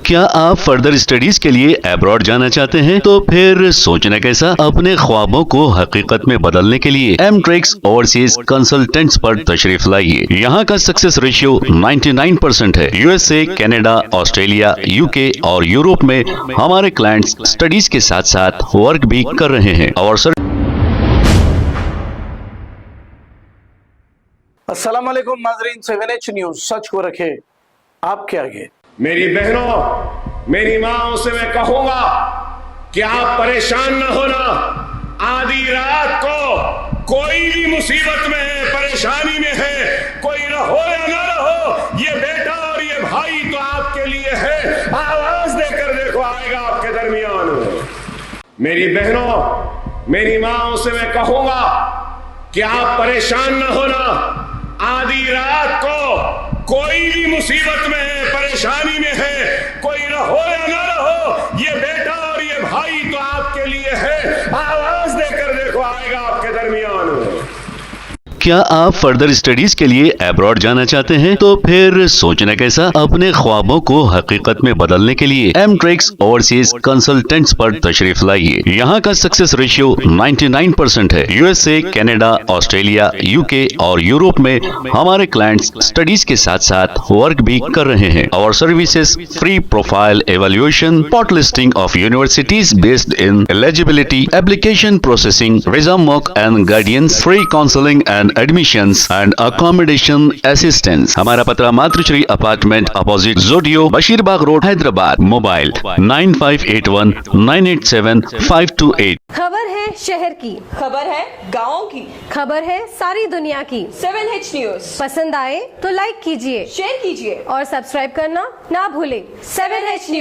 کیا آپ further studies کے لیے ابراڈ جانا چاہتے ہیں؟ تو پھر سوچنا کیسا، اپنے خوابوں کو حقیقت میں بدلنے کے لیے ایم ٹریکس اوورسیز کنسلٹنٹس پر تشریف لائیے۔ یہاں کا سکسیس ریشیو 99% ہے۔ U S A, Canada, Australia, you کے اور یورپ میں ہمارے کلائنٹس اسٹڈیز کے ساتھ ساتھ ورک بھی کر رہے ہیں اور السلام علیکم ناظرین، 7H نیوز سچ کو رکھے آپ کے آگے۔ میری بہنوں، میری ماں سے میں کہوں گا کہ آپ پریشان نہ ہونا۔ آدھی رات کو کوئی بھی مصیبت میں ہے، پریشانی میں ہے، کوئی رہو یا نہ رہو، یہ بیٹا اور یہ بھائی تو آپ کے لیے ہے۔ آواز دے کر دیکھو، آئے گا آپ کے درمیان میں۔ میری بہنوں، میری ماں سے میں کہوں گا کہ آپ پریشان نہ ہونا۔ آدھی رات کو کوئی بھی مصیبت میں ہے، پریشانی میں ہے، کوئی رہو یا نہ رہو، یہ بیٹا اور یہ بھائی تو آپ کے لیے ہے۔ آواز دے کر دیکھو، آئے گا آپ کے درمیان میں۔ کیا آپ فردر اسٹڈیز کے لیے ابراڈ جانا چاہتے ہیں؟ تو پھر سوچنا کیسا، اپنے خوابوں کو حقیقت میں بدلنے کے لیے ایم ٹریکس اوورسیز کنسلٹنٹس پر تشریف لائیے۔ یہاں کا سکسیس ریشیو 99% ہے۔ U S A, Canada, Australia, you کے اور یورپ میں ہمارے کلائنٹس اسٹڈیز کے ساتھ ساتھ ورک بھی کر رہے ہیں اور services free profile evaluation, port listing of universities based in eligibility, application processing, visa موک and guidance, free counselling and admissions and accommodation assistance. ہمارا پتہ ماتر شری اپارٹمنٹ اپوزٹ زوڈیو، بشیر باغ روڈ، حیدرآباد۔ موبائل 9581987528۔ خبر ہے شہر کی، خبر ہے گاؤں کی، خبر ہے ساری دنیا کی۔ 7H نیوز پسند آئے تو لائک کیجئے، شیئر کیجئے اور سبسکرائب کرنا نہ بھولیں۔ 7H news.